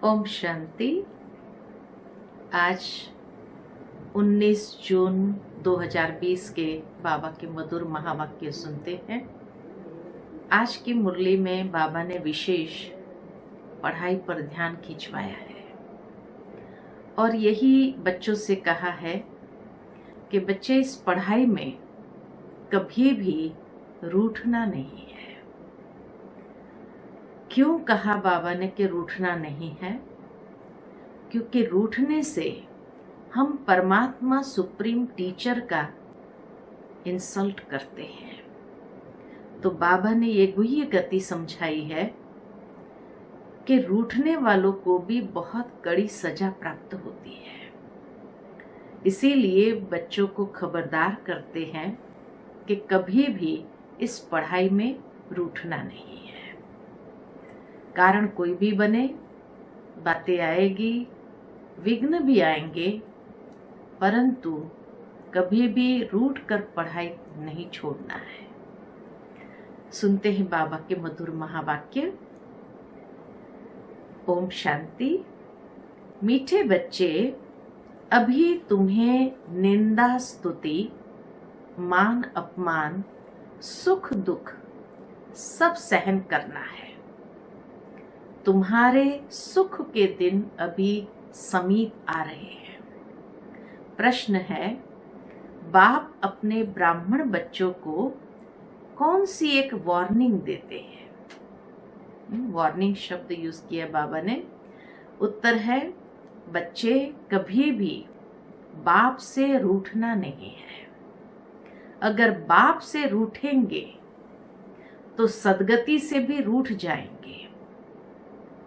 ओम शांति। आज 19 जून 2020 के बाबा के मधुर महावाक्य सुनते हैं। आज की मुरली में बाबा ने विशेष पढ़ाई पर ध्यान खिंचवाया है और यही बच्चों से कहा है कि बच्चे इस पढ़ाई में कभी भी रूठना नहीं है। क्यों कहा बाबा ने कि रूठना नहीं है? क्योंकि रूठने से हम परमात्मा सुप्रीम टीचर का इंसल्ट करते हैं। तो बाबा ने ये गुह्य गति समझाई है कि रूठने वालों को भी बहुत कड़ी सजा प्राप्त होती है। इसीलिए बच्चों को खबरदार करते हैं कि कभी भी इस पढ़ाई में रूठना नहीं है। कारण कोई भी बने, बातें आएगी, विघ्न भी आएंगे, परंतु कभी भी रूठ कर पढ़ाई नहीं छोड़ना है। सुनते हैं बाबा के मधुर महावाक्य। ओम शांति। मीठे बच्चे, अभी तुम्हें निंदा स्तुति, मान अपमान, सुख दुख सब सहन करना है। तुम्हारे सुख के दिन अभी समीप आ रहे हैं। प्रश्न है, बाप अपने ब्राह्मण बच्चों को कौन सी एक वार्निंग देते हैं? वार्निंग शब्द यूज किया बाबा ने। उत्तर है, बच्चे कभी भी बाप से रूठना नहीं है। अगर बाप से रूठेंगे तो सदगति से भी रूठ जाएंगे।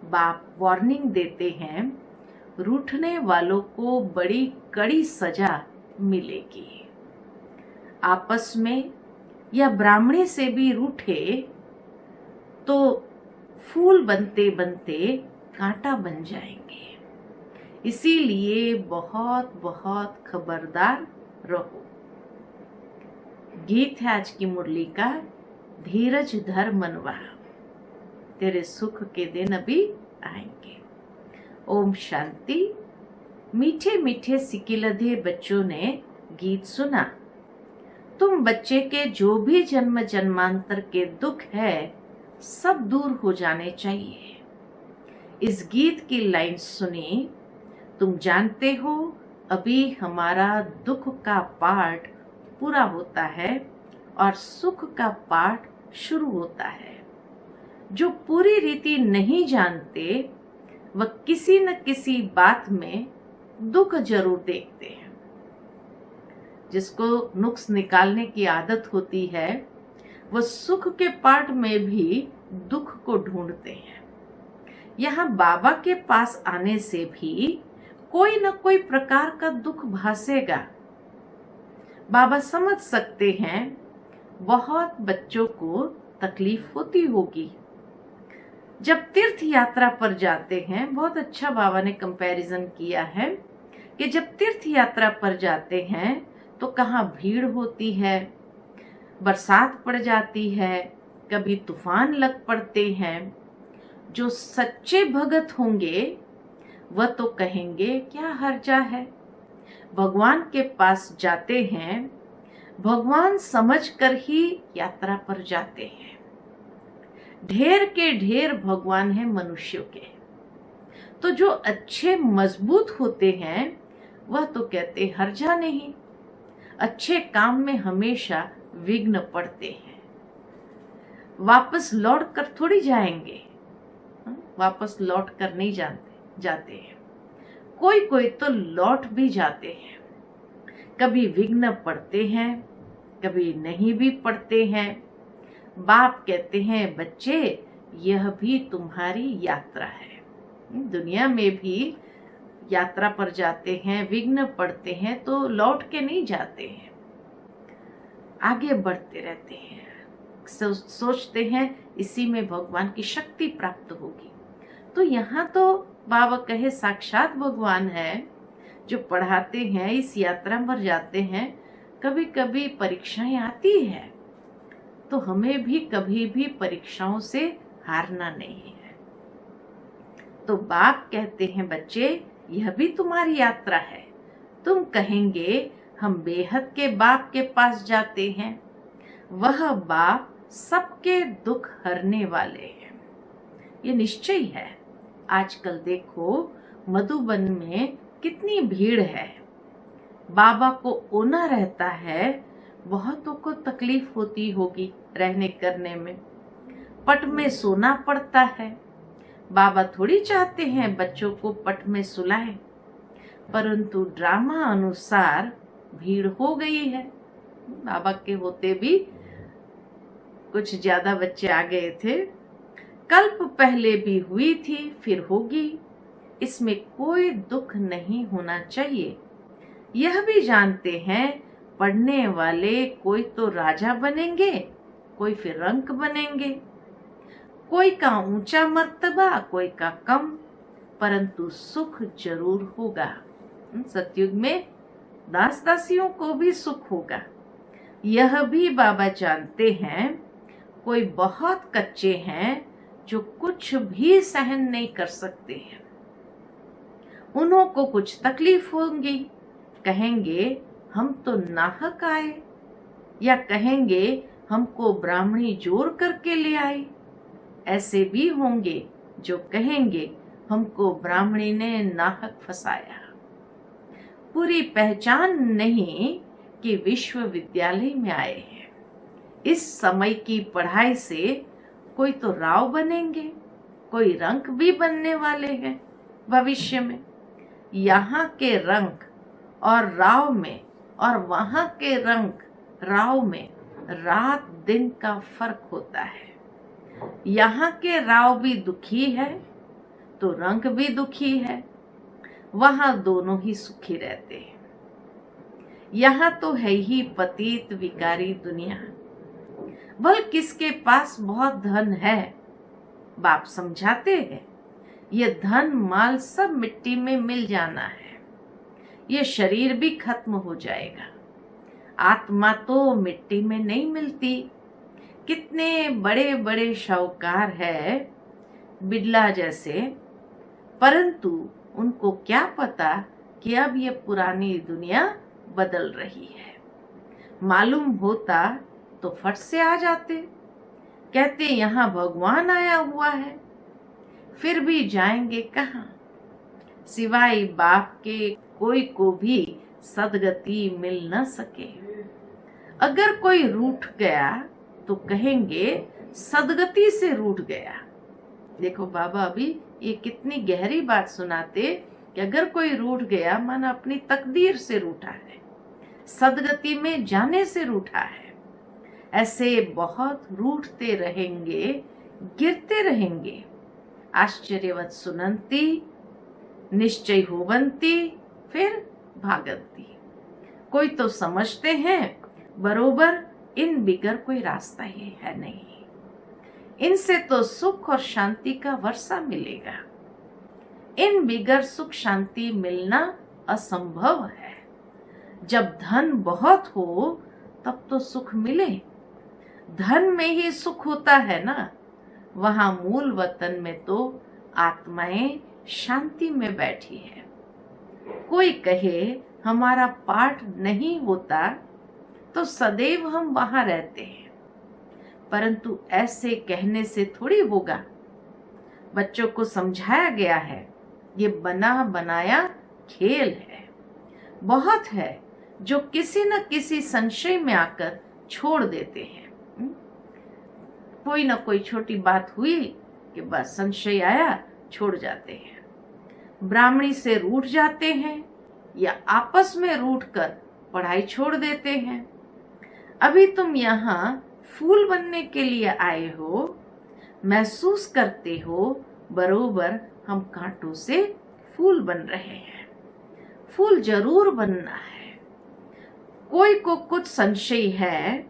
बाप वार्निंग देते हैं, रूठने वालों को बड़ी कड़ी सजा मिलेगी। आपस में या ब्राह्मणी से भी रूठे तो फूल बनते बनते कांटा बन जाएंगे। इसीलिए बहुत बहुत खबरदार रहो। गीत है आज की मुरली का, धीरज धर मनवा, तेरे सुख के दिन अभी आएंगे। ओम शांति। मीठे मीठे सिकिलधे बच्चों ने गीत सुना। तुम बच्चे के जो भी जन्म जन्मांतर के दुख है सब दूर हो जाने चाहिए। इस गीत की लाइन सुनी। तुम जानते हो अभी हमारा दुख का पाठ पूरा होता है और सुख का पाठ शुरू होता है। जो पूरी रीति नहीं जानते वह किसी न किसी बात में दुख जरूर देखते हैं। जिसको नुक्स निकालने की आदत होती है वह सुख के पाठ में भी दुख को ढूंढते हैं। यहाँ बाबा के पास आने से भी कोई न कोई प्रकार का दुख भासेगा। बाबा समझ सकते हैं बहुत बच्चों को तकलीफ होती होगी। जब तीर्थ यात्रा पर जाते हैं, बहुत अच्छा बाबा ने कंपैरिजन किया है कि जब तीर्थ यात्रा पर जाते हैं तो कहाँ भीड़ होती है, बरसात पड़ जाती है, कभी तूफान लग पड़ते हैं। जो सच्चे भगत होंगे वह तो कहेंगे क्या हर्जा है। भगवान के पास जाते हैं, भगवान समझकर ही यात्रा पर जाते हैं। ढेर के ढेर भगवान है मनुष्यों के। तो जो अच्छे मजबूत होते हैं वह तो कहते हर्जा नहीं। अच्छे काम में हमेशा विघ्न पड़ते हैं। वापस लौट कर थोड़ी जाएंगे, वापस लौट कर नहीं जाते हैं। कोई कोई तो लौट भी जाते हैं। कभी विघ्न पड़ते हैं, कभी नहीं भी पड़ते हैं। बाप कहते हैं, बच्चे यह भी तुम्हारी यात्रा है। दुनिया में भी यात्रा पर जाते हैं, विघ्न पड़ते हैं तो लौट के नहीं जाते हैं, आगे बढ़ते रहते हैं। सोचते हैं इसी में भगवान की शक्ति प्राप्त होगी। तो यहाँ तो बाबा कहे साक्षात भगवान है जो पढ़ाते हैं, इस यात्रा पर जाते हैं। कभी कभी परीक्षाएं आती है तो हमें भी कभी भी परीक्षाओं से हारना नहीं है। तो बाप कहते हैं बच्चे यह भी तुम्हारी यात्रा है। तुम कहेंगे हम बेहद के बाप के पास जाते हैं। वह बाप सबके दुख हरने वाले हैं, ये निश्चय है। आजकल देखो मधुबन में कितनी भीड़ है। बाबा को ओना रहता है, बहुतों को तकलीफ होती होगी रहने करने में। पट में सोना पड़ता है। बाबा थोड़ी चाहते हैं बच्चों को पट में सुलाएं, परंतु ड्रामा अनुसार भीड़ हो गई है। बाबा के होते भी कुछ ज्यादा बच्चे आ गए थे। कल्प पहले भी हुई थी, फिर होगी, इसमें कोई दुख नहीं होना चाहिए। यह भी जानते हैं पढ़ने वाले कोई तो राजा बनेंगे, कोई फिर रंक बनेंगे, कोई का ऊंचा मर्तबा, कोई का कम, परंतु सुख जरूर होगा। सतयुग में दास दासियों को भी सुख होगा। यह भी बाबा जानते हैं। कोई बहुत कच्चे हैं जो कुछ भी सहन नहीं कर सकते हैं, उन्हों को कुछ तकलीफ होंगी। कहेंगे हम तो नाहक आए, या कहेंगे हमको ब्राह्मणी जोर करके ले आई। ऐसे भी होंगे जो कहेंगे हमको ब्राह्मणी ने नाहक फंसाया। पूरी पहचान नहीं कि विश्वविद्यालय में आए हैं। इस समय की पढ़ाई से कोई तो राव बनेंगे, कोई रंक भी बनने वाले हैं भविष्य में। यहाँ के रंक और राव में और वहाँ के रंक राव में रात दिन का फर्क होता है। यहाँ के राव भी दुखी है तो रंक भी दुखी है, वहां दोनों ही सुखी रहते हैं। यहाँ तो है ही पतित विकारी दुनिया। भल किसके पास बहुत धन है, बाप समझाते हैं ये धन माल सब मिट्टी में मिल जाना है, ये शरीर भी खत्म हो जाएगा। आत्मा तो मिट्टी में नहीं मिलती। कितने बड़े बड़े शाहूकार है बिड़ला जैसे, परंतु उनको क्या पता कि अब ये पुरानी दुनिया बदल रही है। मालूम होता तो फट से आ जाते, कहते यहाँ भगवान आया हुआ है। फिर भी जाएंगे कहाँ, सिवाय बाप के कोई को भी सदगति मिल न सके। अगर कोई रूठ गया तो कहेंगे सदगति से रूठ गया। देखो बाबा अभी ये कितनी गहरी बात सुनाते कि अगर कोई रूठ गया माना अपनी तकदीर से रूठा है, सदगति में जाने से रूठा है। ऐसे बहुत रूठते रहेंगे, गिरते रहेंगे। आश्चर्यवत सुनंती, निश्चय होवंती, फिर भागंती। कोई तो समझते हैं बरोबर इन बिगर कोई रास्ता ही है नहीं, इनसे तो सुख और शांति का वर्षा मिलेगा। इन बिगर सुख शांति मिलना असंभव है। जब धन बहुत हो तब तो सुख मिले, धन में ही सुख होता है ना। वहां मूल वतन में तो आत्माएं शांति में बैठी है। कोई कहे हमारा पाठ नहीं होता तो सदैव हम वहां रहते हैं, परंतु ऐसे कहने से थोड़ी होगा। बच्चों को समझाया गया है ये बना बनाया खेल है। बहुत है जो किसी न किसी संशय में आकर छोड़ देते हैं। कोई ना कोई छोटी बात हुई कि बस संशय आया, छोड़ जाते हैं। ब्राह्मणी से रूठ जाते हैं या आपस में रूठ कर पढ़ाई छोड़ देते हैं। अभी तुम यहाँ फूल बनने के लिए आए हो, महसूस करते हो बरोबर हम कांटों से फूल बन रहे हैं। फूल जरूर बनना है। कोई को कुछ संशय है,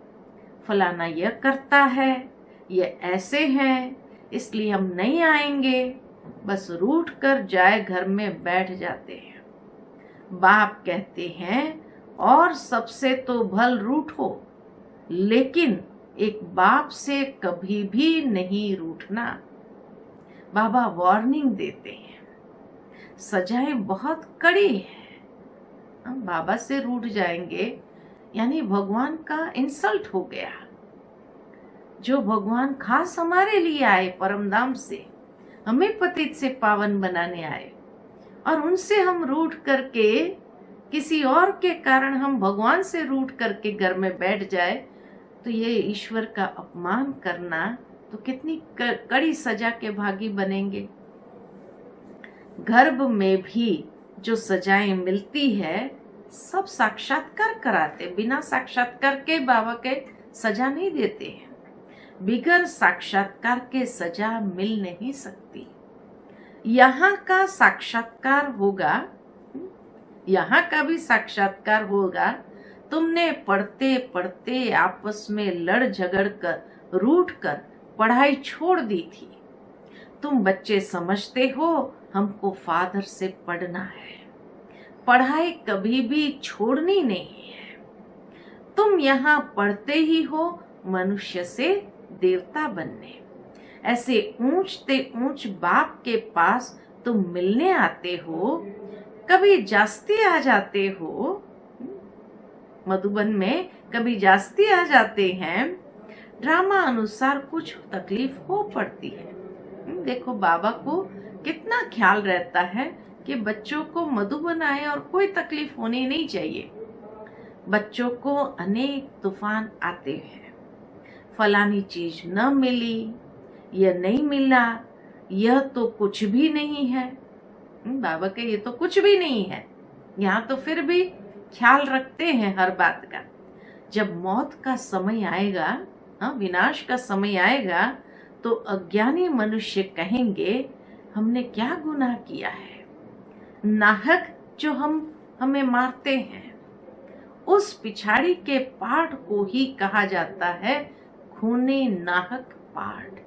फलाना यह करता है, ये ऐसे हैं, इसलिए हम नहीं आएंगे, बस रूठ कर जाए घर में बैठ जाते हैं। बाप कहते हैं और सबसे तो भल रूठो, लेकिन एक बाप से कभी भी नहीं रूठना। बाबा वार्निंग देते हैं, सजाएं बहुत कड़ी है। हम बाबा से रूठ जाएंगे यानी भगवान का इंसल्ट हो गया। जो भगवान खास हमारे लिए आए परमधाम से, हमें पतित से पावन बनाने आए, और उनसे हम रूठ करके किसी और के कारण हम भगवान से रूठ करके घर में बैठ जाए, तो ये ईश्वर का अपमान करना, तो कितनी कड़ी सजा के भागी बनेंगे। गर्भ में भी जो सजाएं मिलती है सब साक्षात्कार कराते, बिना साक्षात्कार के बाबा के सजा नहीं देते हैं। बिगर साक्षात्कार के सजा मिल नहीं सकती। यहाँ का साक्षात्कार होगा, यहाँ का भी साक्षात्कार होगा। तुमने पढ़ते पढ़ते आपस में लड़ झगड़ कर, रूठ कर पढ़ाई छोड़ दी थी। तुम बच्चे समझते हो हमको फादर से पढ़ना है, पढ़ाई कभी भी छोड़नी नहीं है। तुम यहाँ पढ़ते ही हो मनुष्य से देवता बनने। ऐसे ऊंचते ऊंच बाप के पास तुम मिलने आते हो, कभी जास्ती आ जाते हो, मधुबन में कभी जास्ती आ जाते हैं। ड्रामा अनुसार कुछ तकलीफ हो पड़ती है। देखो बाबा को कितना ख्याल रहता है कि बच्चों को मधुबन आए और कोई तकलीफ होनी नहीं चाहिए। बच्चों को अनेक तूफान आते हैं, फलानी चीज न मिली, यह नहीं मिला, यह तो कुछ भी नहीं है। बाबा के ये तो कुछ भी नहीं है। यहाँ तो फिर भी ख्याल रखते हैं हर बात का। जब मौत का समय आएगा, विनाश का समय आएगा, तो अज्ञानी मनुष्य कहेंगे हमने क्या गुनाह किया है। नाहक जो हमें मारते हैं, उस पिछाड़ी के पाठ को ही कहा जाता है खूने नाहक पाठ।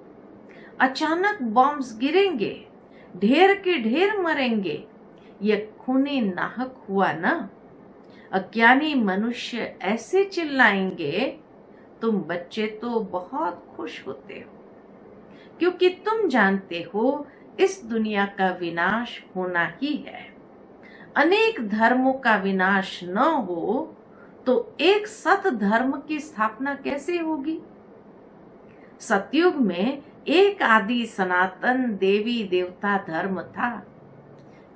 अचानक बॉम्ब्स गिरेंगे, ढेर के ढेर मरेंगे, यह खूने नाहक हुआ ना। अज्ञानी मनुष्य ऐसे चिल्लाएंगे, तुम बच्चे तो बहुत खुश होते हो, क्योंकि तुम जानते हो इस दुनिया का विनाश होना ही है। अनेक धर्मों का विनाश न हो तो एक सत धर्म की स्थापना कैसे होगी। सतयुग में एक आदि सनातन देवी देवता धर्म था।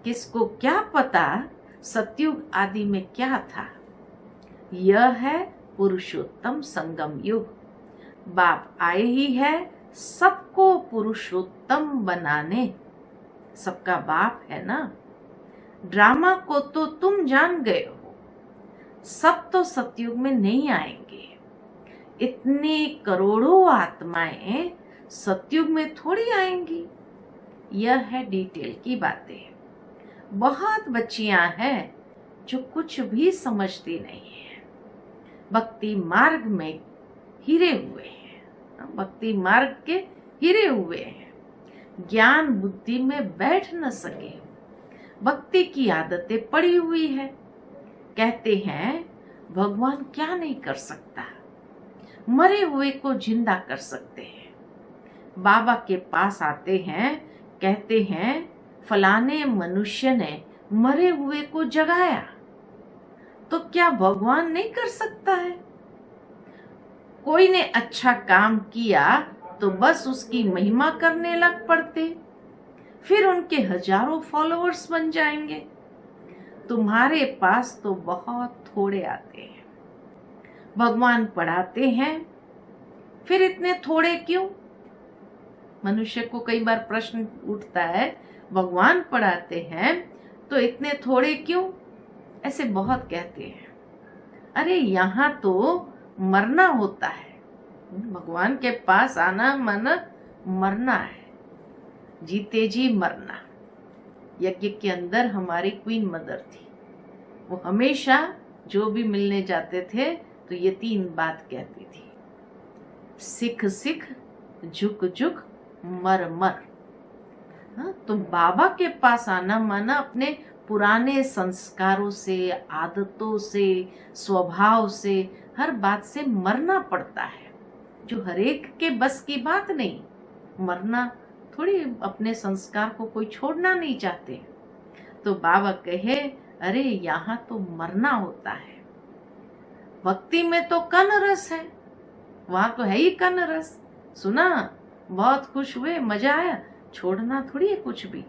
किसको क्या पता सतयुग आदि में क्या था। यह है पुरुषोत्तम संगम युग। बाप आए ही है सबको पुरुषोत्तम बनाने। सबका बाप है ना। ड्रामा को तो तुम जान गए हो, सब तो सतयुग में नहीं आएंगे। इतने करोड़ों आत्माएं सतयुग में थोड़ी आएंगी। यह है डिटेल की बातें। बहुत बच्चियां हैं जो कुछ भी समझती नहीं है। भक्ति मार्ग में हीरे हुए हैं, भक्ति मार्ग के हीरे हुए हैं, ज्ञान बुद्धि में बैठ न सके। भक्ति की आदतें पड़ी हुई है। कहते हैं भगवान क्या नहीं कर सकता, मरे हुए को जिंदा कर सकते हैं। बाबा के पास आते हैं, कहते हैं फलाने मनुष्य ने मरे हुए को जगाया, तो क्या भगवान नहीं कर सकता है। कोई ने अच्छा काम किया तो बस उसकी महिमा करने लग पड़ते, फिर उनके हजारों फॉलोअर्स बन जाएंगे। तुम्हारे पास तो बहुत थोड़े आते हैं। भगवान पढ़ाते हैं, फिर इतने थोड़े क्यों। मनुष्य को कई बार प्रश्न उठता है, भगवान पढ़ाते हैं तो इतने थोड़े क्यों। ऐसे बहुत कहते हैं। अरे यहाँ तो मरना होता है। भगवान के पास आना माना मरना है, जीते जी मरना। यज्ञ के अंदर हमारी क्वीन मदर थी, वो हमेशा जो भी मिलने जाते थे तो ये 3 बात कहती थी, सिख सिख, झुक झुक, मर मर। तो बाबा के पास आना माना अपने पुराने संस्कारों से, आदतों से, स्वभाव से, हर बात से मरना पड़ता है, जो हरेक के बस की बात नहीं। मरना थोड़ी अपने संस्कार को कोई छोड़ना नहीं चाहते। तो बाबा कहे, अरे यहाँ तो मरना होता है। भक्ति में तो कन रस है, वहां तो है ही कन रस। सुना, बहुत खुश हुए, मजा आया, छोड़ना थोड़ी है कुछ भी।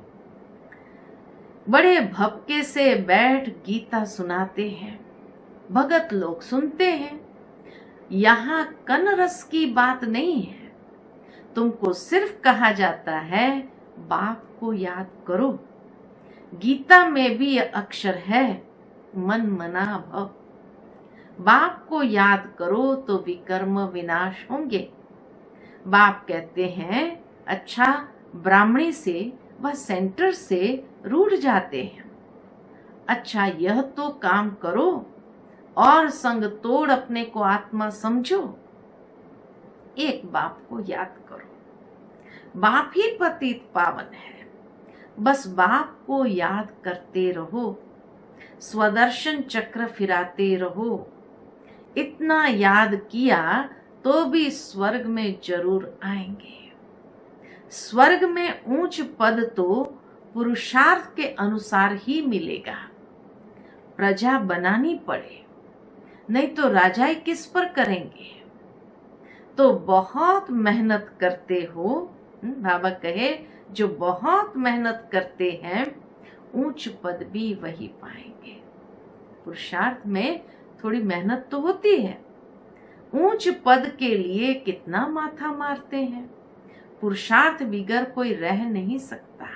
बड़े भपके से बैठ गीता सुनाते हैं, भगत लोग सुनते हैं। यहाँ कन रस की बात नहीं है। तुमको सिर्फ कहा जाता है बाप को याद करो। गीता में भी यह अक्षर है, मन मना भव। बाप को याद करो तो विकर्म विनाश होंगे। बाप कहते हैं, अच्छा ब्राह्मणी से व सेंटर से रूठ जाते हैं। अच्छा यह तो काम करो और संग तोड़ अपने को आत्मा समझो। एक बाप को याद करो। बाप ही पतित पावन है। बस बाप को याद करते रहो, स्वदर्शन चक्र फिराते रहो। इतना याद किया तो भी स्वर्ग में जरूर आएंगे। स्वर्ग में ऊंच पद तो पुरुषार्थ के अनुसार ही मिलेगा। प्रजा बनानी पड़े, नहीं तो राजाई किस पर करेंगे। तो बहुत मेहनत करते हो, बाबा कहे जो बहुत मेहनत करते हैं ऊंच पद भी वही पाएंगे। पुरुषार्थ में थोड़ी मेहनत तो होती है। ऊंच पद के लिए कितना माथा मारते हैं। पुरुषार्थ बिगर कोई रह नहीं सकता।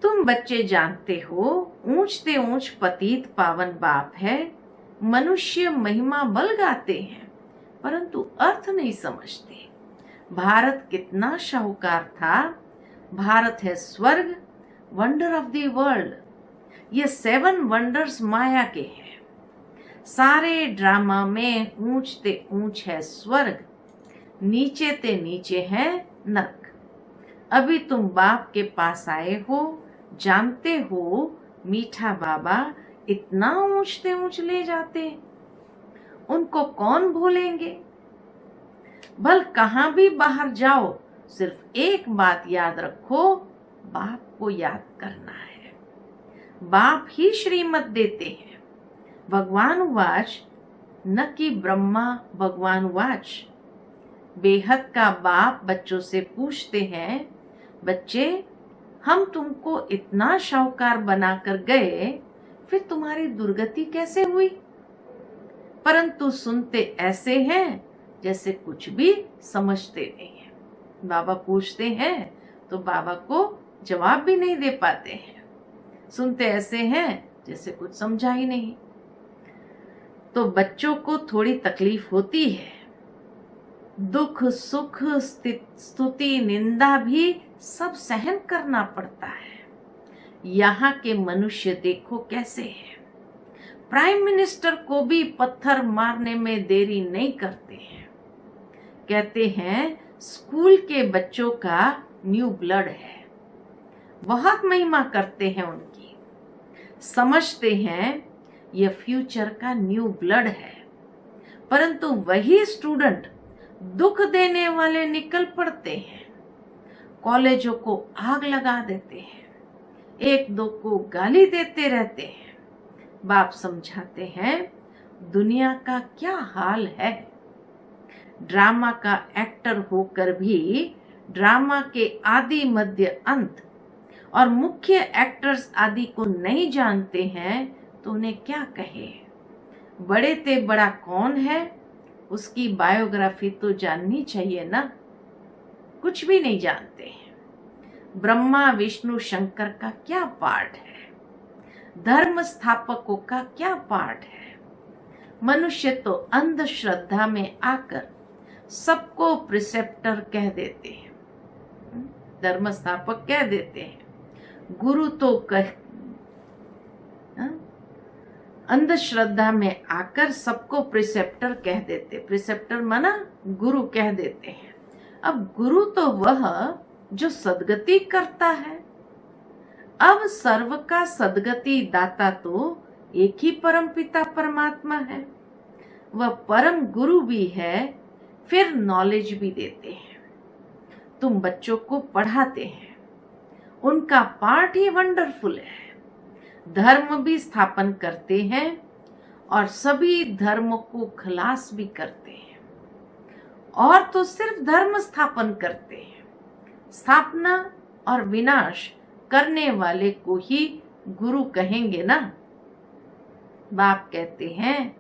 तुम बच्चे जानते हो, ऊंचते ऊंच पतित पावन बाप है। मनुष्य महिमा बल गाते हैं परंतु अर्थ नहीं समझते। भारत कितना शाहूकार था। भारत है स्वर्ग, वंडर ऑफ द वर्ल्ड। ये 7 वंडर्स माया के हैं। सारे ड्रामा में ऊंचते ऊंच है स्वर्ग, नीचे ते नीचे है नरक। अभी तुम बाप के पास आए हो, जानते हो मीठा बाबा इतना ऊंचते ऊंच ले जाते, उनको कौन भूलेंगे। भल कहां भी बाहर जाओ, सिर्फ एक बात याद रखो, बाप को याद करना है। बाप ही श्रीमत देते हैं। भगवान उवाच, न कि ब्रह्मा भगवान उवाच। बेहद का बाप बच्चों से पूछते हैं, बच्चे हम तुमको इतना शाहूकार बनाकर गए, फिर तुम्हारी दुर्गति कैसे हुई। परंतु सुनते ऐसे हैं जैसे कुछ भी समझते नहीं है। बाबा पूछते हैं तो बाबा को जवाब भी नहीं दे पाते हैं। सुनते ऐसे हैं जैसे कुछ समझा ही नहीं। तो बच्चों को थोड़ी तकलीफ होती है। दुख सुख स्तुति निंदा भी सब सहन करना पड़ता है। यहाँ के मनुष्य देखो कैसे हैं। प्राइम मिनिस्टर को भी पत्थर मारने में देरी नहीं करते हैं। कहते हैं स्कूल के बच्चों का न्यू ब्लड है। बहुत महिमा करते हैं उनकी। समझते हैं यह फ्यूचर का न्यू ब्लड है। परंतु वही स्टूडेंट दुख देने वाले निकल पड़ते हैं। कॉलेजों को आग लगा देते हैं, एक दो को गाली देते रहते हैं। बाप समझाते हैं दुनिया का क्या हाल है। ड्रामा का एक्टर होकर भी ड्रामा के आदि मध्य अंत और मुख्य एक्टर्स आदि को नहीं जानते हैं तो उन्हें क्या कहे। बड़े ते बड़ा कौन है, उसकी बायोग्राफी तो जाननी चाहिए ना। कुछ भी नहीं जानते हैं। ब्रह्मा विष्णु शंकर का क्या पार्ट है, धर्म स्थापकों का क्या पार्ट है। मनुष्य तो अंधश्रद्धा में आकर सबको प्रिसेप्टर कह देते हैं, धर्म स्थापक कह देते हैं। गुरु तो अंधश्रद्धा में आकर सबको प्रिसेप्टर कह देते। प्रिसेप्टर माना गुरु कह देते हैं। अब गुरु तो वह जो सदगति करता है। अब सर्व का सदगति दाता तो एक ही परम पिता परमात्मा है। वह परम गुरु भी है, फिर नॉलेज भी देते हैं। तुम बच्चों को पढ़ाते हैं, उनका पार्ट ही वंडरफुल है। धर्म भी स्थापन करते हैं और सभी धर्म को खलास भी करते हैं। और तो सिर्फ धर्म स्थापन करते हैं, स्थापना और विनाश करने वाले को ही गुरु कहेंगे ना। बाप कहते हैं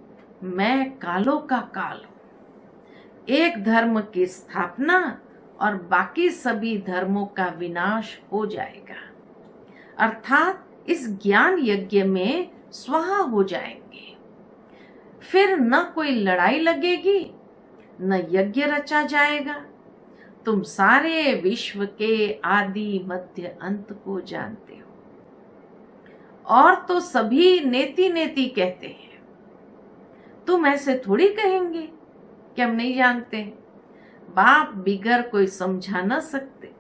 मैं कालों का काल हूं। एक धर्म की स्थापना और बाकी सभी धर्मों का विनाश हो जाएगा, अर्थात इस ज्ञान यज्ञ में स्वाहा हो जाएंगे। फिर न कोई लड़ाई लगेगी, न यज्ञ रचा जाएगा। तुम सारे विश्व के आदि मध्य अंत को जानते हो। और तो सभी नेति नेति कहते हैं, तुम ऐसे थोड़ी कहेंगे कि हम नहीं जानते। बाप बिगर कोई समझा न सकते,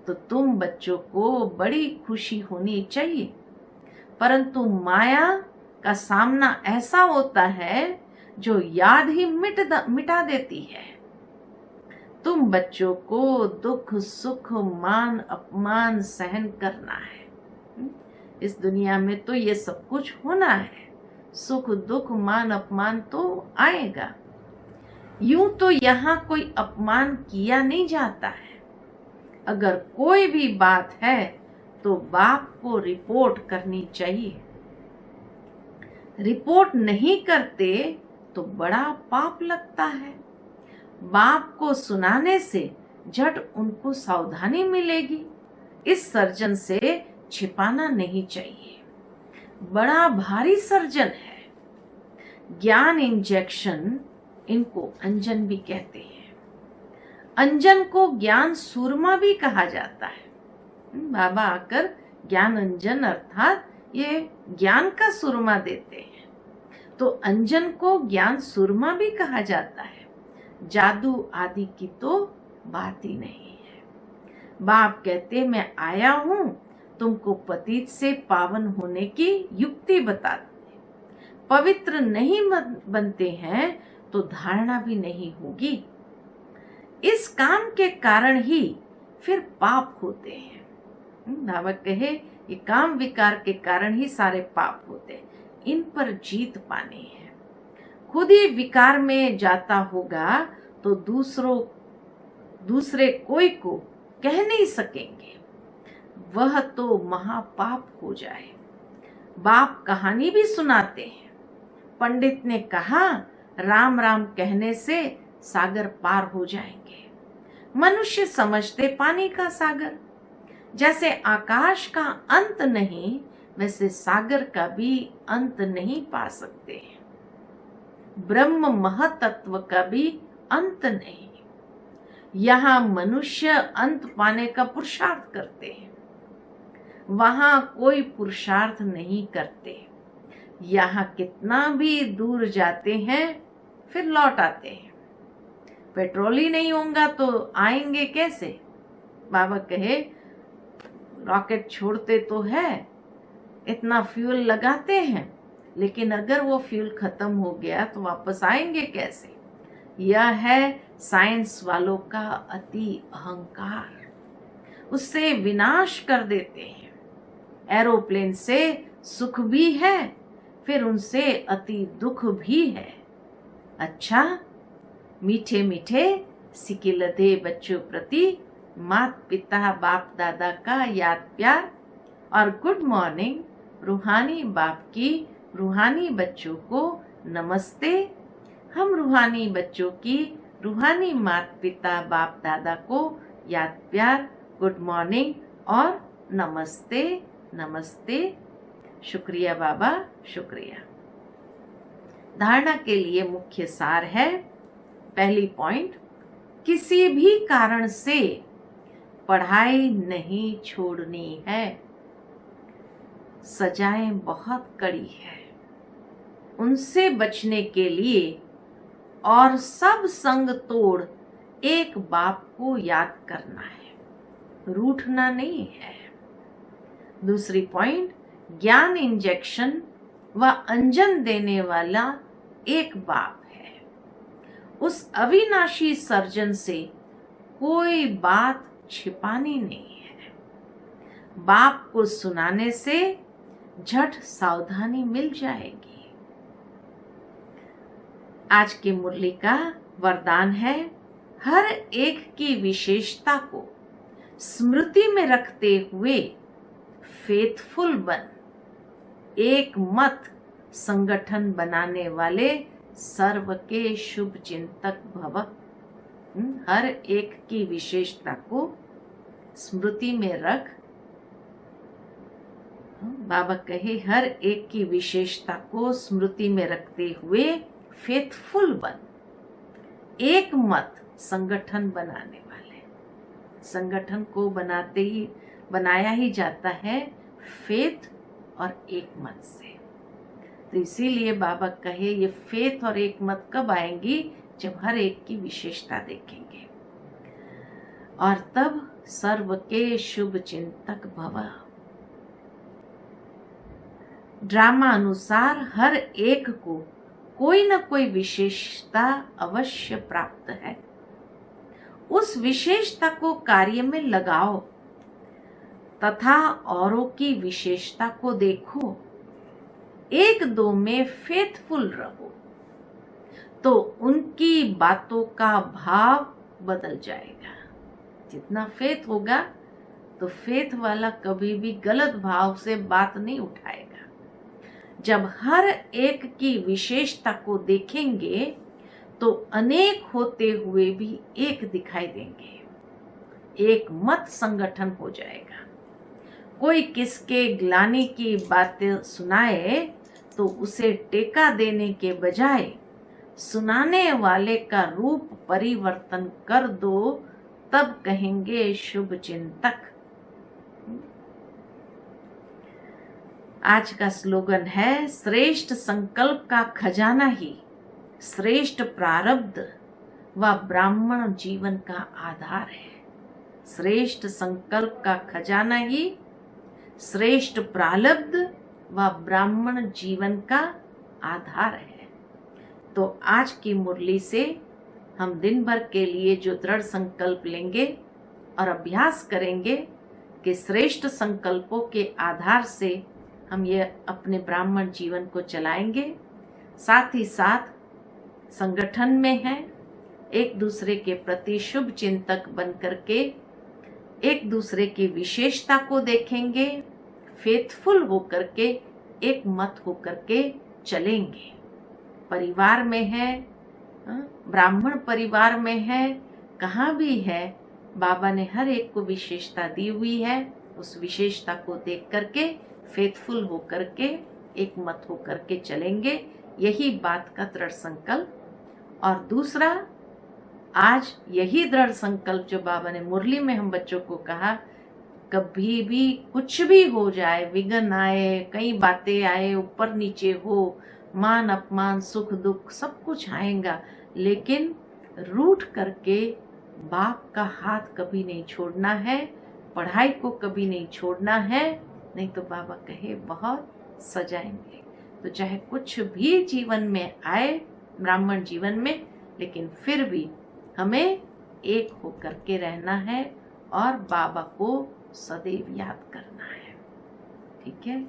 तो तुम बच्चों को बड़ी खुशी होनी चाहिए। परंतु माया का सामना ऐसा होता है जो याद ही मिटा देती है। तुम बच्चों को दुख सुख मान अपमान सहन करना है। इस दुनिया में तो ये सब कुछ होना है, सुख दुख मान अपमान तो आएगा। यूं तो यहाँ कोई अपमान किया नहीं जाता है। अगर कोई भी बात है तो बाप को रिपोर्ट करनी चाहिए। रिपोर्ट नहीं करते तो बड़ा पाप लगता है। बाप को सुनाने से झट उनको सावधानी मिलेगी। इस सर्जन से छिपाना नहीं चाहिए, बड़ा भारी सर्जन है। ज्ञान इंजेक्शन, इनको अंजन भी कहते हैं। अंजन को ज्ञान सूरमा भी कहा जाता है। बाबा आकर ज्ञान अंजन अर्थात ये ज्ञान का सुरमा देते हैं, तो अंजन को ज्ञान सुरमा भी कहा जाता है। जादू आदि की तो बात ही नहीं है। बाप कहते मैं आया हूं तुमको पतित से पावन होने की युक्ति बताते। पवित्र नहीं बनते हैं तो धारणा भी नहीं होगी। इस काम के कारण ही फिर पाप होते हैं। बाबा कहे ये काम विकार के कारण ही सारे पाप होते हैं, इन पर जीत पानी है। खुद ही विकार में जाता होगा तो दूसरे कोई को कह नहीं सकेंगे, वह तो महापाप हो जाए। बाप कहानी भी सुनाते हैं। पंडित ने कहा राम राम कहने से सागर पार हो जाएंगे। मनुष्य समझते पानी का सागर। जैसे आकाश का अंत नहीं, वैसे सागर का भी अंत नहीं पा सकते। ब्रह्म महतत्व का भी अंत नहीं। यहाँ मनुष्य अंत पाने का पुरुषार्थ करते हैं, वहां कोई पुरुषार्थ नहीं करते। यहाँ कितना भी दूर जाते हैं फिर लौट आते हैं। पेट्रोल ही नहीं होगा तो आएंगे कैसे? बाबा कहे रॉकेट छोड़ते तो है, इतना फ्यूल लगाते हैं, लेकिन अगर वो फ्यूल खत्म हो गया तो वापस आएंगे कैसे? यह है साइंस वालों का अति अहंकार, उससे विनाश कर देते हैं। एरोप्लेन से सुख भी है, फिर उनसे अति दुख भी है। अच्छा, मीठे मीठे सिकिलधे बच्चों प्रति माता पिता बाप दादा का याद प्यार और गुड मॉर्निंग। रूहानी बाप की रूहानी बच्चों को नमस्ते। हम रूहानी बच्चों की रूहानी माता पिता बाप दादा को याद प्यार, गुड मॉर्निंग और नमस्ते नमस्ते। शुक्रिया बाबा, शुक्रिया। धारणा के लिए मुख्य सार है, पहली पॉइंट, किसी भी कारण से पढ़ाई नहीं छोड़नी है। सजाएं बहुत कड़ी है, उनसे बचने के लिए और सब संग तोड़ एक बाप को याद करना है, रूठना नहीं है। दूसरी पॉइंट, ज्ञान इंजेक्शन व अंजन देने वाला एक बाप है। उस अविनाशी सर्जन से कोई बात छिपानी नहीं है। बाप को सुनाने से झट सावधानी मिल जाएगी। आज की मुरली का वरदान है, हर एक की विशेषता को स्मृति में रखते हुए फेथफुल बन एक मत संगठन बनाने वाले सर्व के शुभ चिंतक भव। हर एक की विशेषता को स्मृति में रख। बाबा कहे, हर एक की विशेषता को स्मृति में रखते हुए फेथफुल बन एक मत संगठन बनाने वाले। संगठन को बनाया ही जाता है फेथ और एक मत से। तो इसीलिए बाबा कहे, ये फेथ और एक मत कब आएंगी? जब हर एक की विशेषता देखेंगे, और तब सर्व के शुभ चिंतक भव। ड्रामा अनुसार हर एक को कोई न कोई विशेषता अवश्य प्राप्त है। उस विशेषता को कार्य में लगाओ तथा औरों की विशेषता को देखो। एक दो में फेथफुल रहो तो उनकी बातों का भाव बदल जाएगा। जितना फेथ होगा तो फेथ वाला कभी भी गलत भाव से बात नहीं उठाएगा। जब हर एक की विशेषता को देखेंगे तो अनेक होते हुए भी एक दिखाई देंगे। एक मत संगठन हो जाएगा। कोई किसके ग्लानि की बातें सुनाए तो उसे टेका देने के बजाय सुनाने वाले का रूप परिवर्तन कर दो, तब कहेंगे शुभ चिंतक। आज का स्लोगन है, श्रेष्ठ संकल्प का खजाना ही श्रेष्ठ प्रारब्ध व ब्राह्मण जीवन का आधार है। श्रेष्ठ संकल्प का खजाना ही श्रेष्ठ प्रारब्ध व ब्राह्मण जीवन का आधार है। तो आज की मुरली से हम दिन भर के लिए जो दृढ़ संकल्प लेंगे और अभ्यास करेंगे कि श्रेष्ठ संकल्पों के आधार से हम ये अपने ब्राह्मण जीवन को चलाएंगे। साथ ही साथ संगठन में हैं, एक दूसरे के प्रति शुभ चिंतक बन करके एक दूसरे की विशेषता को देखेंगे, फेथफुल होकर के एक मत होकर के चलेंगे। परिवार में है, ब्राह्मण परिवार में है, कहाँ भी है, बाबा ने हर एक को विशेषता दी हुई है। उस विशेषता को देख करके फेथफुल होकर के एक मत होकर के चलेंगे। यही बात का दृढ़ संकल्प। और दूसरा, आज यही दृढ़ संकल्प जो बाबा ने मुरली में हम बच्चों को कहा, कभी भी कुछ भी हो जाए, विघ्न आए, कई बातें आए, ऊपर नीचे हो, मान अपमान सुख दुख सब कुछ आएगा, लेकिन रूठ करके बाप का हाथ कभी नहीं छोड़ना है, पढ़ाई को कभी नहीं छोड़ना है, नहीं तो बाबा कहे बहुत सजाएंगे। तो चाहे कुछ भी जीवन में आए, ब्राह्मण जीवन में, लेकिन फिर भी हमें एक होकर के रहना है और बाबा को सदैव याद करना है। ठीक है।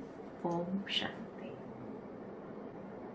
ओम शांति।